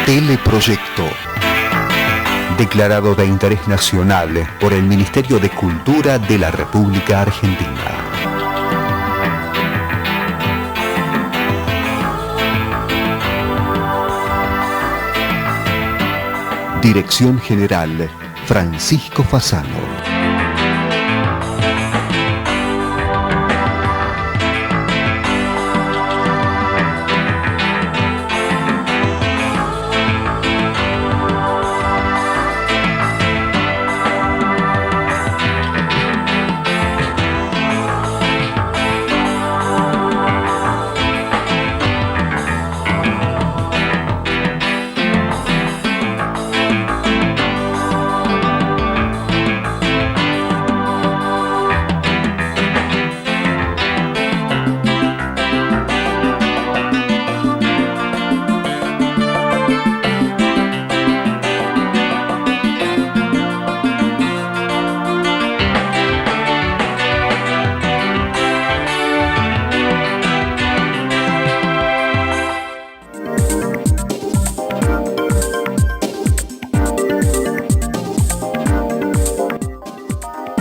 Teleproyecto. Declarado de interés nacional por el Ministerio de Cultura de la República Argentina. Dirección General, Francisco Fasano.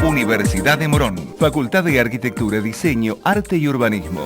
Universidad de Morón, Facultad de Arquitectura, Diseño, Arte y Urbanismo.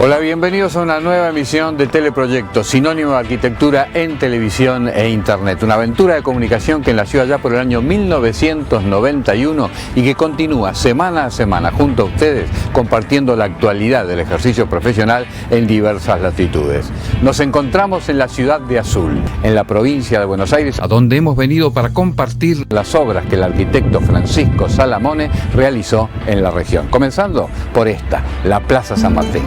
Hola, bienvenidos a una nueva emisión de Teleproyecto, sinónimo de arquitectura en televisión e internet. Una aventura de comunicación que nació allá por el año 1991 y que continúa semana a semana junto a ustedes compartiendo la actualidad del ejercicio profesional en diversas latitudes. Nos encontramos en la ciudad de Azul, en la provincia de Buenos Aires, a donde hemos venido para compartir las obras que el arquitecto Francisco Salamone realizó en la región. Comenzando por esta, la Plaza San Martín.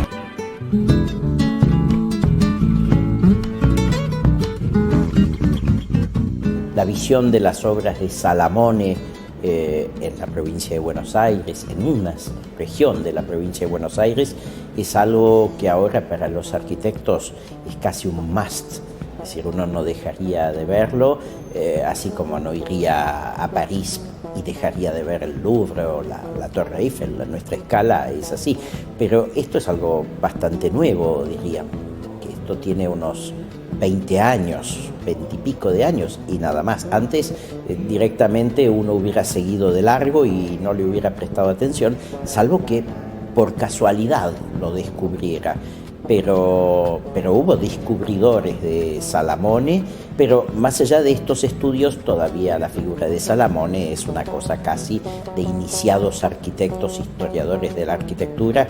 La visión de las obras de Salamone en la provincia de Buenos Aires, en una región de la provincia de Buenos Aires, es algo que ahora para los arquitectos es casi un must. Es decir, uno no dejaría de verlo, así como no iría a París y dejaría de ver el Louvre o la Torre Eiffel. A nuestra escala es así, pero esto es algo bastante nuevo, diríamos, que esto tiene unos 20 años, 20 y pico de años y nada más. Antes directamente uno hubiera seguido de largo y no le hubiera prestado atención, salvo que por casualidad lo descubriera. Pero hubo descubridores de Salamone, pero más allá de estos estudios, todavía la figura de Salamone es una cosa casi de iniciados arquitectos, historiadores de la arquitectura,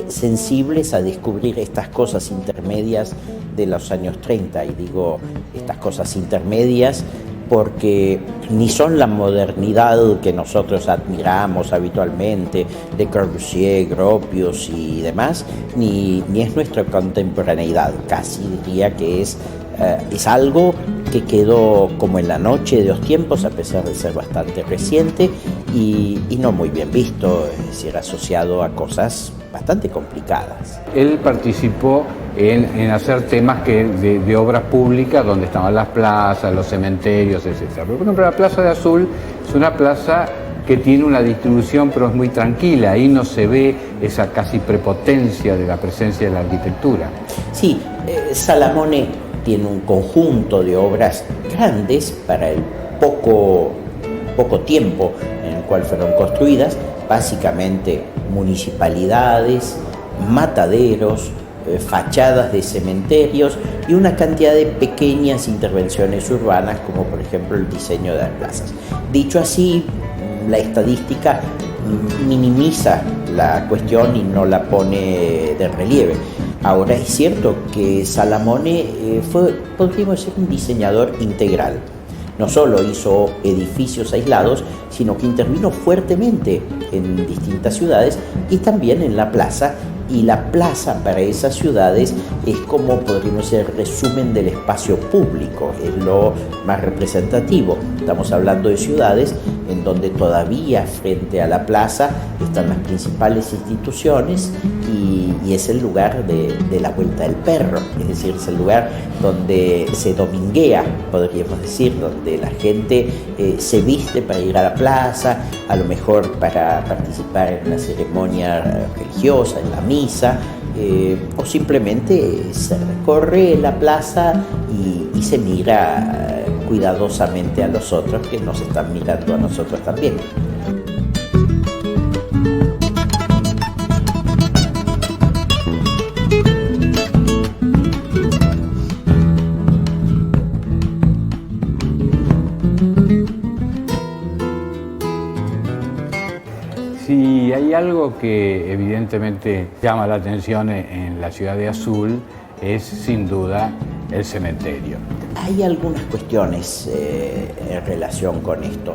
sensibles a descubrir estas cosas intermedias de los años 30, y digo estas cosas intermedias porque ni son la modernidad que nosotros admiramos habitualmente, de Corbusier, Gropius y demás, ni es nuestra contemporaneidad. Casi diría que es algo que quedó como en la noche de los tiempos, a pesar de ser bastante reciente y no muy bien visto, es decir, asociado a cosas bastante complicadas. Él participó en hacer temas de obras públicas donde estaban las plazas, los cementerios, etc. Pero, por ejemplo, la Plaza de Azul es una plaza que tiene una distribución pero es muy tranquila, ahí no se ve esa casi prepotencia de la presencia de la arquitectura. Sí, Salamone tiene un conjunto de obras grandes para el poco tiempo en el cual fueron construidas, básicamente municipalidades, mataderos, fachadas de cementerios y una cantidad de pequeñas intervenciones urbanas, como por ejemplo el diseño de las plazas. Dicho así, la estadística minimiza la cuestión y no la pone de relieve. Ahora es cierto que Salamone fue, podríamos decir, un diseñador integral. no solo hizo edificios aislados, sino que intervino fuertemente en distintas ciudades y también en la plaza. Y la plaza para esas ciudades es como, podríamos decir, el resumen del espacio público, es lo más representativo. Estamos hablando de ciudades en donde todavía frente a la plaza están las principales instituciones y es el lugar de la vuelta del perro, es decir, es el lugar donde se dominguea, podríamos decir, donde la gente se viste para ir a la plaza, a lo mejor para participar en una ceremonia religiosa, en la misa, o simplemente se recorre la plaza y se mira cuidadosamente a los otros que nos están mirando a nosotros también. Si hay algo que evidentemente llama la atención en la ciudad de Azul es sin duda el cementerio. Hay algunas cuestiones en relación con esto.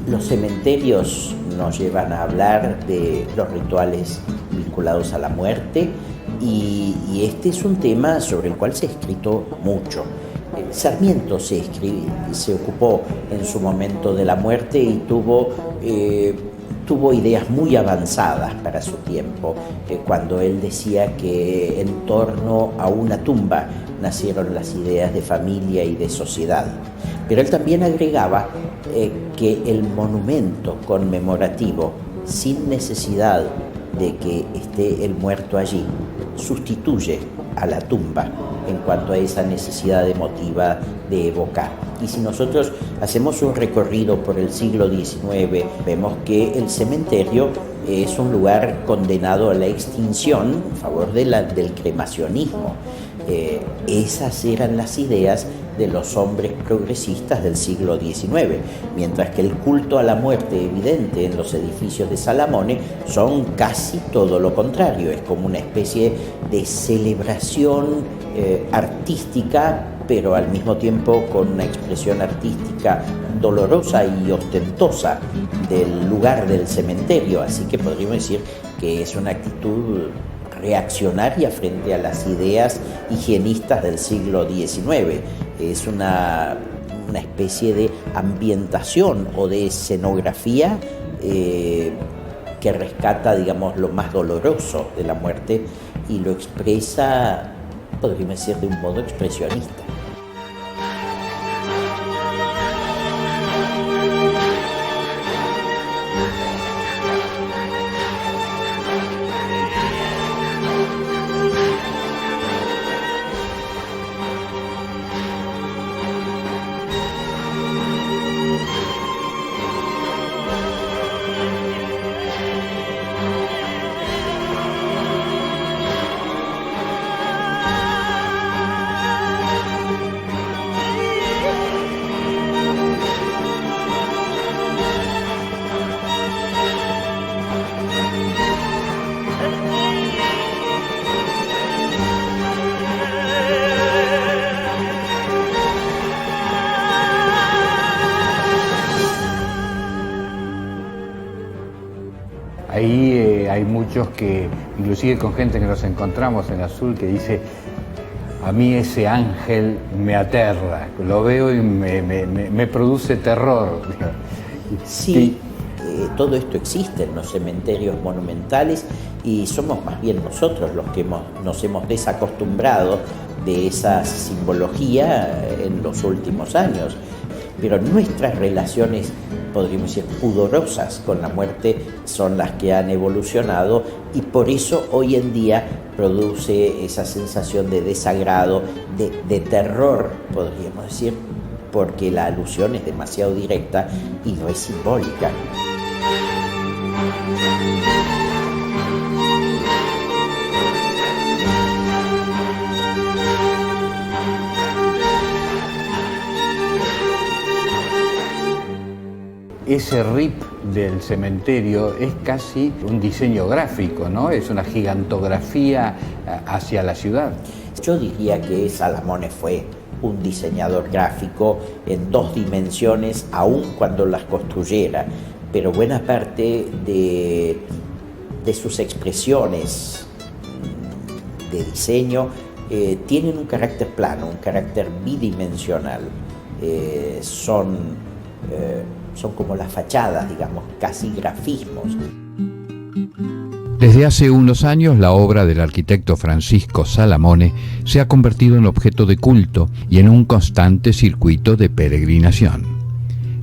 Los cementerios nos llevan a hablar de los rituales vinculados a la muerte y este es un tema sobre el cual se ha escrito mucho. Sarmiento se ocupó en su momento de la muerte y tuvo ideas muy avanzadas para su tiempo, cuando él decía que en torno a una tumba nacieron las ideas de familia y de sociedad. Pero él también agregaba que el monumento conmemorativo, sin necesidad de que esté el muerto allí, sustituye a la tumba en cuanto a esa necesidad emotiva de evocar. Y si nosotros hacemos un recorrido por el siglo XIX, vemos que el cementerio es un lugar condenado a la extinción en favor del cremacionismo. Esas eran las ideas de los hombres progresistas del siglo XIX, mientras que el culto a la muerte evidente en los edificios de Salamone son casi todo lo contrario, es como una especie de celebración artística, pero al mismo tiempo con una expresión artística dolorosa y ostentosa del lugar del cementerio, así que podríamos decir que es una actitud reaccionaria frente a las ideas higienistas del siglo XIX. Es una especie de ambientación o de escenografía que rescata, digamos, lo más doloroso de la muerte y lo expresa, podríamos decir, de un modo expresionista. Ahí hay muchos que, inclusive con gente que nos encontramos en Azul, que dice: a mí ese ángel me aterra, lo veo y me produce terror. Sí, todo esto existe en los cementerios monumentales y somos más bien nosotros los que nos hemos desacostumbrado de esa simbología en los últimos años. Pero nuestras relaciones, podríamos decir, pudorosas con la muerte son las que han evolucionado y por eso hoy en día produce esa sensación de desagrado, de terror, podríamos decir, porque la alusión es demasiado directa y no es simbólica. Ese RIP del cementerio es casi un diseño gráfico, ¿no? Es una gigantografía hacia la ciudad. yo diría que Salamone fue un diseñador gráfico en 2 dimensiones, aun cuando las construyera, pero buena parte de sus expresiones de diseño tienen un carácter plano, un carácter bidimensional. Son como las fachadas, digamos, casi grafismos. Desde hace unos años, la obra del arquitecto Francisco Salamone se ha convertido en objeto de culto y en un constante circuito de peregrinación.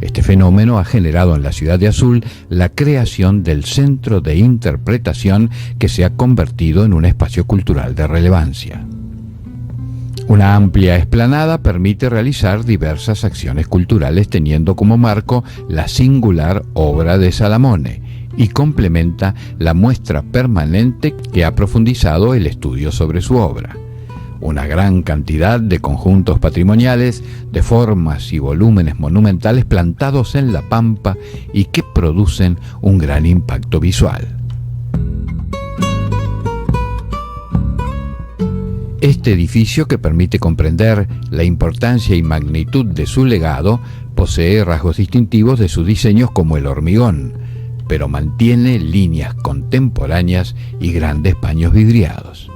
Este fenómeno ha generado en la ciudad de Azul la creación del Centro de Interpretación, que se ha convertido en un espacio cultural de relevancia. Una amplia explanada permite realizar diversas acciones culturales teniendo como marco la singular obra de Salamone y complementa la muestra permanente que ha profundizado el estudio sobre su obra. Una gran cantidad de conjuntos patrimoniales, de formas y volúmenes monumentales plantados en la pampa y que producen un gran impacto visual. Este edificio, que permite comprender la importancia y magnitud de su legado, posee rasgos distintivos de sus diseños como el hormigón, pero mantiene líneas contemporáneas y grandes paños vidriados.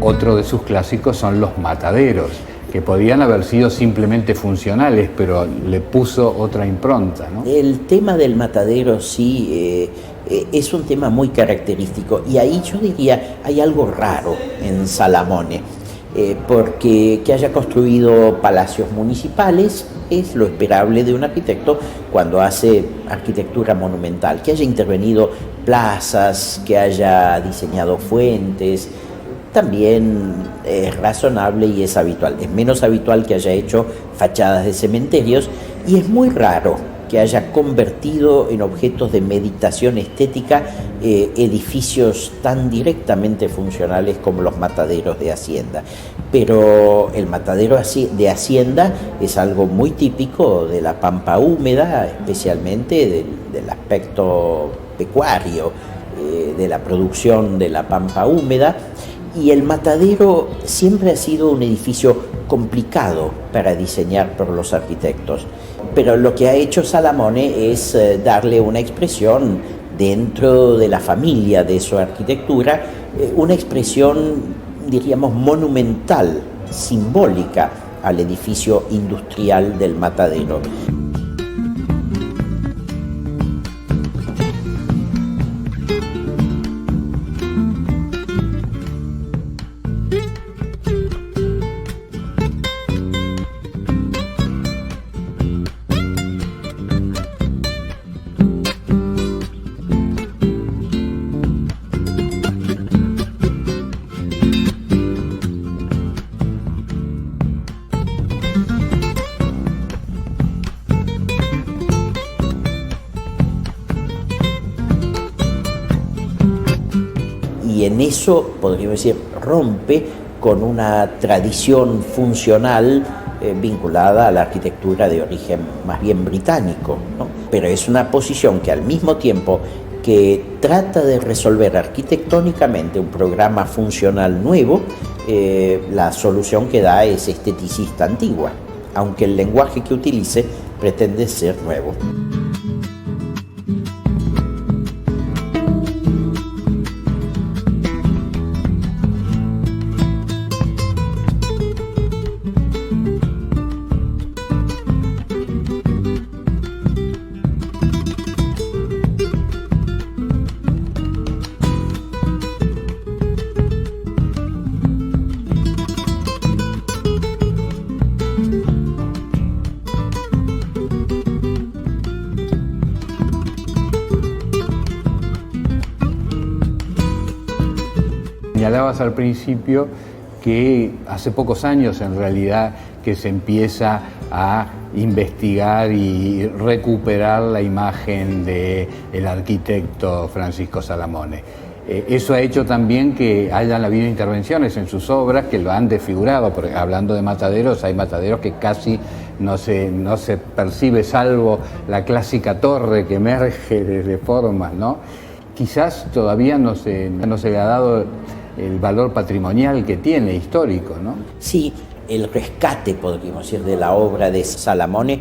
Otro de sus clásicos son los mataderos, que podían haber sido simplemente funcionales, pero le puso otra impronta, ¿no? El tema del matadero sí es un tema muy característico, y ahí yo diría hay algo raro en Salamone, porque que haya construido palacios municipales es lo esperable de un arquitecto cuando hace arquitectura monumental, que haya intervenido plazas, que haya diseñado fuentes. También es razonable y es habitual. Es menos habitual que haya hecho fachadas de cementerios, y es muy raro que haya convertido en objetos de meditación estética edificios tan directamente funcionales como los mataderos de Hacienda. Pero el matadero de Hacienda es algo muy típico de la pampa húmeda, especialmente del aspecto pecuario, de la producción de la pampa húmeda. Y el matadero siempre ha sido un edificio complicado para diseñar por los arquitectos. Pero lo que ha hecho Salamone es darle una expresión dentro de la familia de su arquitectura, una expresión, diríamos, monumental, simbólica al edificio industrial del matadero. y en eso, podríamos decir, rompe con una tradición funcional vinculada a la arquitectura de origen más bien británico, ¿no? Pero es una posición que al mismo tiempo que trata de resolver arquitectónicamente un programa funcional nuevo, la solución que da es esteticista antigua, aunque el lenguaje que utilice pretende ser nuevo. Señalabas al principio que hace pocos años en realidad que se empieza a investigar y recuperar la imagen del arquitecto Francisco Salamone. Eso ha hecho también que hayan habido intervenciones en sus obras que lo han desfigurado, porque hablando de mataderos, hay mataderos que casi no se percibe salvo la clásica torre que emerge desde formas, ¿no? Quizás todavía no se le ha dado el valor patrimonial que tiene, histórico, ¿no? Sí, el rescate, podríamos decir, de la obra de Salamone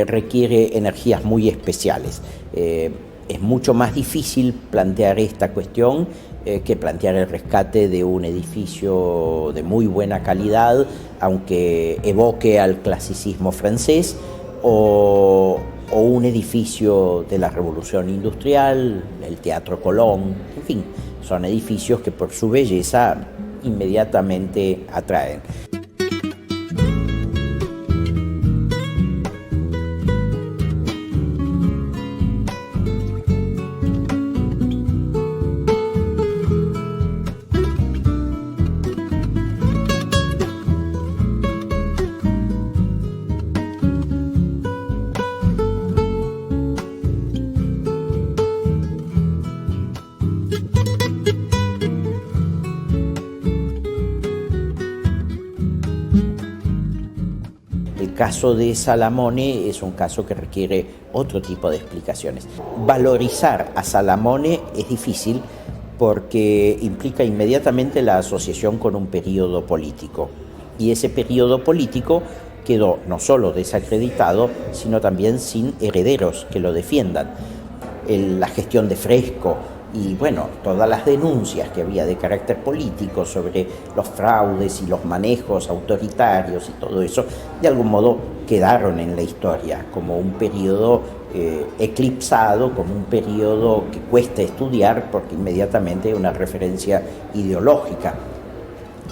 requiere energías muy especiales. Es mucho más difícil plantear esta cuestión que plantear el rescate de un edificio de muy buena calidad, aunque evoque al clasicismo francés, o un edificio de la Revolución Industrial, el Teatro Colón, en fin, son edificios que por su belleza inmediatamente atraen. El caso de Salamone es un caso que requiere otro tipo de explicaciones. Valorizar a Salamone es difícil porque implica inmediatamente la asociación con un periodo político. Y ese periodo político quedó no solo desacreditado, sino también sin herederos que lo defiendan. La gestión de Fresco y bueno, todas las denuncias que había de carácter político sobre los fraudes y los manejos autoritarios y todo eso, de algún modo quedaron en la historia como un periodo eclipsado, como un periodo que cuesta estudiar porque inmediatamente es una referencia ideológica.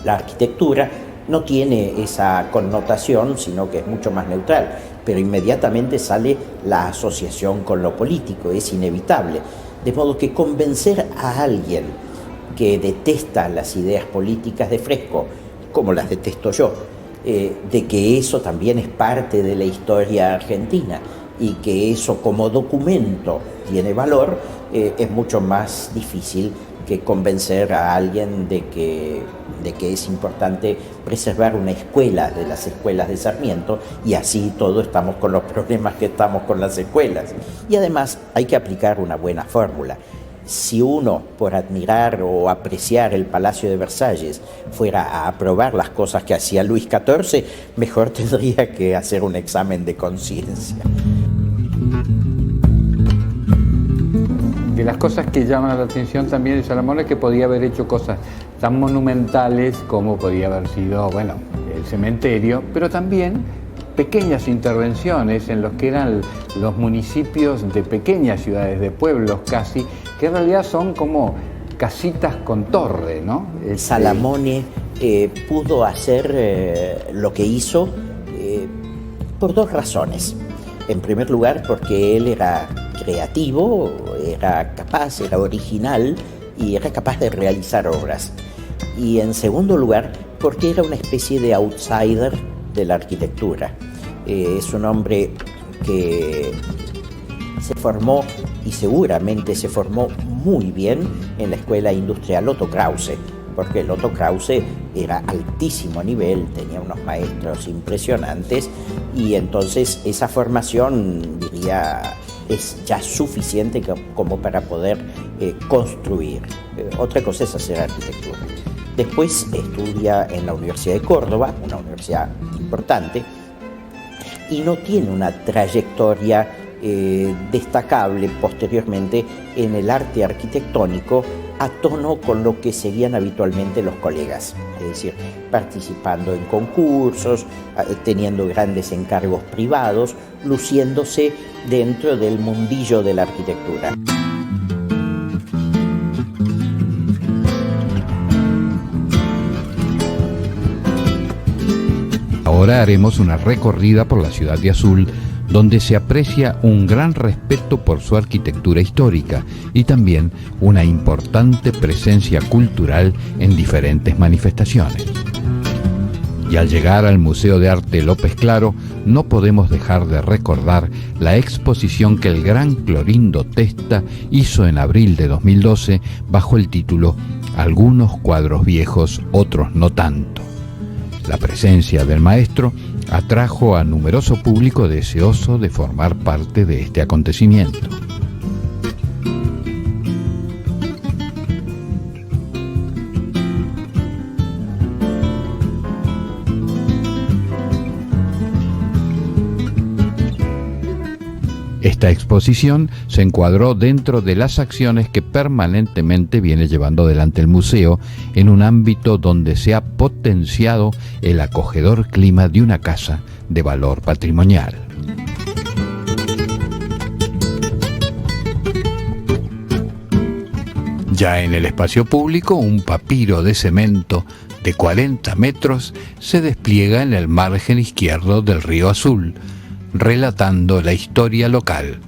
La arquitectura no tiene esa connotación, sino que es mucho más neutral, pero inmediatamente sale la asociación con lo político, es inevitable. De modo que convencer a alguien que detesta las ideas políticas de Fresco, como las detesto yo, de que eso también es parte de la historia argentina y que eso como documento tiene valor, es mucho más difícil que convencer a alguien de que es importante preservar una escuela de las escuelas de Sarmiento, y así todos estamos con los problemas que estamos con las escuelas. Y además hay que aplicar una buena fórmula. Si uno, por admirar o apreciar el Palacio de Versalles, fuera a aprobar las cosas que hacía Luis XIV, mejor tendría que hacer un examen de conciencia. De las cosas que llaman la atención también de Salamone es que podía haber hecho cosas tan monumentales como podía haber sido, bueno, el cementerio, pero también pequeñas intervenciones en los que eran los municipios de pequeñas ciudades, de pueblos casi, que en realidad son como casitas con torre, ¿no? Salamone pudo hacer lo que hizo por dos razones. En primer lugar, porque él era creativo, era capaz, era original y era capaz de realizar obras. Y en segundo lugar, porque era una especie de outsider de la arquitectura. Es un hombre que se formó y seguramente se formó muy bien en la Escuela Industrial Otto Krause, porque el Otto Krause era altísimo nivel, tenía unos maestros impresionantes y entonces esa formación, diría, es ya suficiente como para poder construir. Otra cosa es hacer arquitectura. Después estudia en la Universidad de Córdoba, una universidad importante, y no tiene una trayectoria destacable posteriormente en el arte arquitectónico a tono con lo que seguían habitualmente los colegas, es decir, participando en concursos, teniendo grandes encargos privados, luciéndose dentro del mundillo de la arquitectura. Ahora haremos una recorrida por la ciudad de Azul, donde se aprecia un gran respeto por su arquitectura histórica y también una importante presencia cultural en diferentes manifestaciones. Y al llegar al Museo de Arte López Claro, no podemos dejar de recordar la exposición que el gran Clorindo Testa hizo en abril de 2012 bajo el título Algunos cuadros viejos, otros no tanto. La presencia del maestro atrajo a numeroso público deseoso de formar parte de este acontecimiento. Esta exposición se encuadró dentro de las acciones que permanentemente viene llevando adelante el museo en un ámbito donde se ha potenciado el acogedor clima de una casa de valor patrimonial. Ya en el espacio público, un papiro de cemento de 40 metros se despliega en el margen izquierdo del río Azul, relatando la historia local,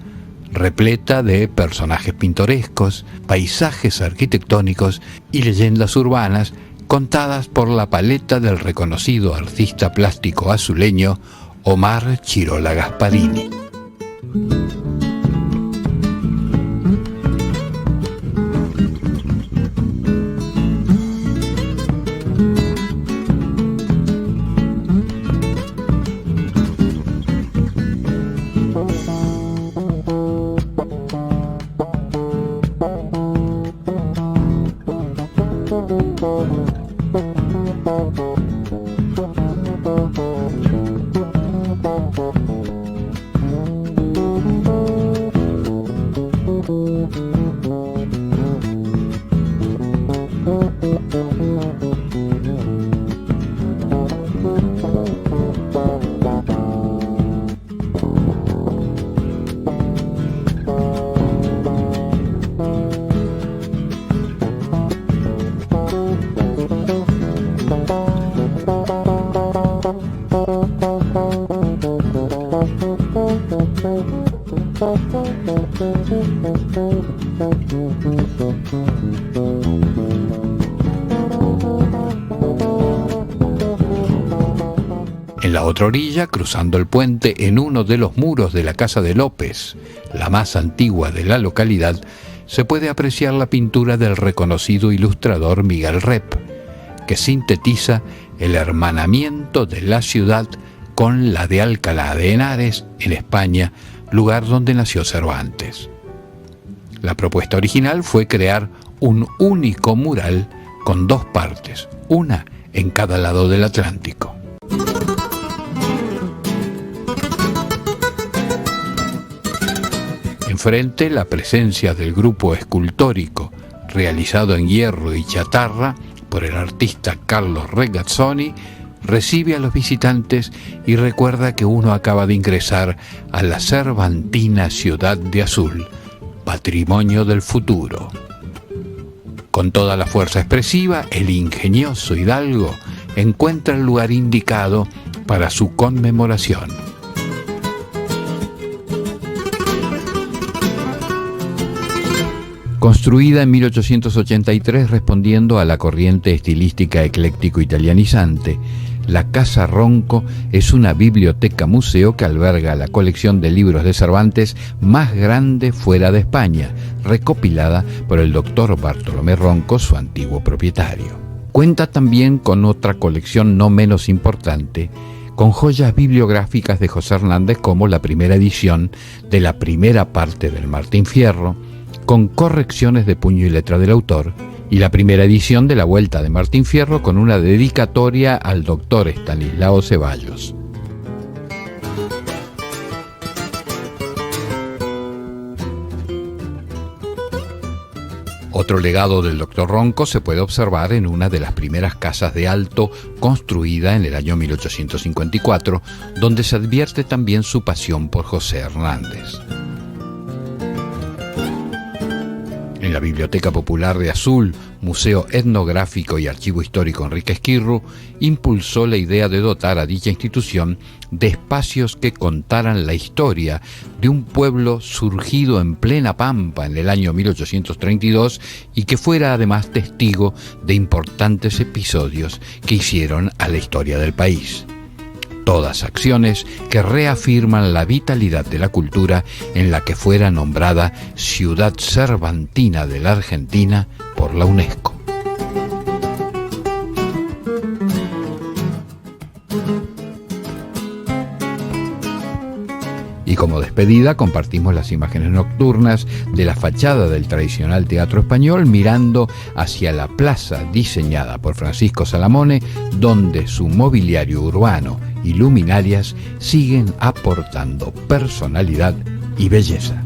repleta de personajes pintorescos, paisajes arquitectónicos y leyendas urbanas contadas por la paleta del reconocido artista plástico azuleño Omar Chirola Gasparini. En la otra orilla, cruzando el puente en uno de los muros de la Casa de López, la más antigua de la localidad, se puede apreciar la pintura del reconocido ilustrador Miguel Rep, que sintetiza el hermanamiento de la ciudad con la de Alcalá de Henares, en España, lugar donde nació Cervantes. La propuesta original fue crear un único mural con dos partes, una en cada lado del Atlántico. Enfrente, la presencia del grupo escultórico realizado en hierro y chatarra por el artista Carlos Regazzoni recibe a los visitantes y recuerda que uno acaba de ingresar a la cervantina ciudad de Azul, patrimonio del futuro. Con toda la fuerza expresiva, el ingenioso hidalgo encuentra el lugar indicado para su conmemoración. Construida en 1883 respondiendo a la corriente estilística ecléctico-italianizante, la Casa Ronco es una biblioteca-museo que alberga la colección de libros de Cervantes más grande fuera de España, recopilada por el doctor Bartolomé Ronco, su antiguo propietario. Cuenta también con otra colección no menos importante, con joyas bibliográficas de José Hernández, como la primera edición de la primera parte del Martín Fierro, con correcciones de puño y letra del autor, y la primera edición de la Vuelta de Martín Fierro con una dedicatoria al doctor Estanislao Ceballos. Otro legado del doctor Ronco se puede observar en una de las primeras casas de alto construida en el año 1854, donde se advierte también su pasión por José Hernández. En la Biblioteca Popular de Azul, Museo Etnográfico y Archivo Histórico Enrique Esquirru, impulsó la idea de dotar a dicha institución de espacios que contaran la historia de un pueblo surgido en plena Pampa en el año 1832 y que fuera además testigo de importantes episodios que hicieron a la historia del país. Todas acciones que reafirman la vitalidad de la cultura en la que fuera nombrada Ciudad Cervantina de la Argentina por la UNESCO. Y como despedida compartimos las imágenes nocturnas de la fachada del tradicional Teatro Español mirando hacia la plaza diseñada por Francisco Salamone, donde su mobiliario urbano y luminarias siguen aportando personalidad y belleza.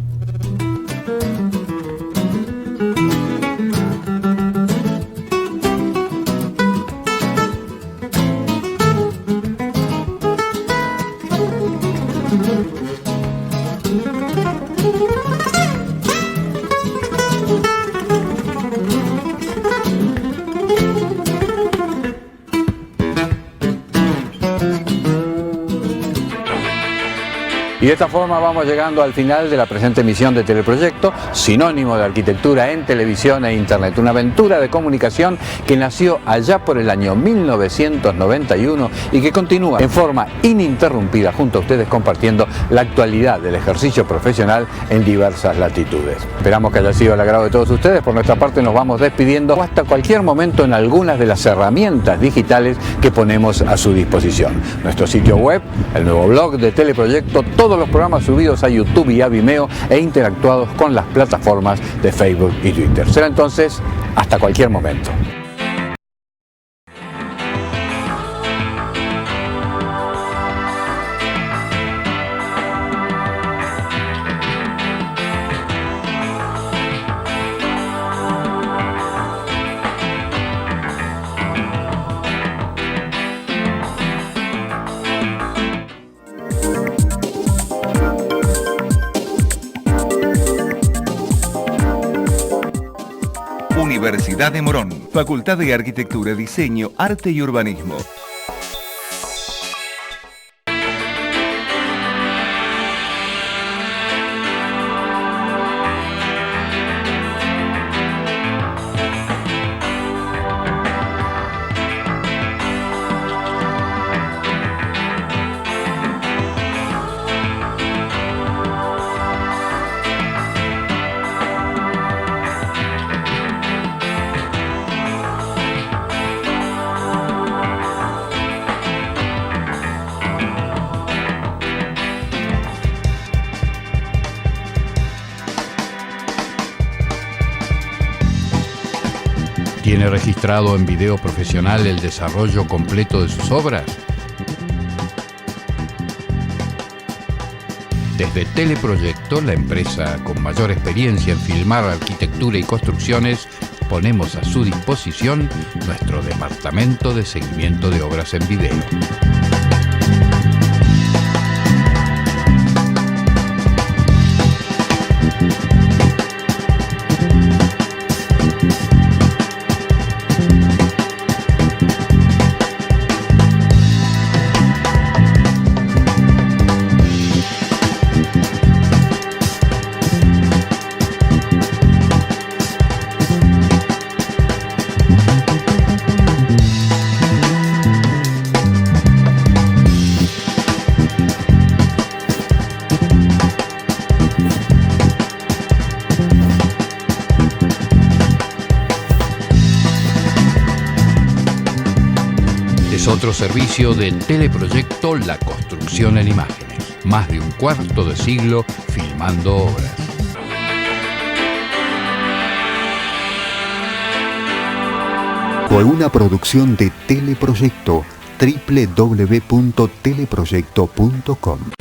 Y de esta forma vamos llegando al final de la presente emisión de Teleproyecto, sinónimo de arquitectura en televisión e internet. Una aventura de comunicación que nació allá por el año 1991 y que continúa en forma ininterrumpida junto a ustedes compartiendo la actualidad del ejercicio profesional en diversas latitudes. Esperamos que haya sido el agrado de todos ustedes. Por nuestra parte nos vamos despidiendo hasta cualquier momento en algunas de las herramientas digitales que ponemos a su disposición. Nuestro sitio web, el nuevo blog de Teleproyecto, todos los programas subidos a YouTube y a Vimeo e interactuados con las plataformas de Facebook y Twitter. Será entonces hasta cualquier momento. Universidad de Morón, Facultad de Arquitectura, Diseño, Arte y Urbanismo. ¿Tiene registrado en video profesional el desarrollo completo de sus obras? Desde Teleproyecto, la empresa con mayor experiencia en filmar arquitectura y construcciones, ponemos a su disposición nuestro departamento de seguimiento de obras en video. otro servicio de Teleproyecto La Construcción en Imágenes. Más de un cuarto de siglo filmando obras. Fue una producción de Teleproyecto, www.teleproyecto.com.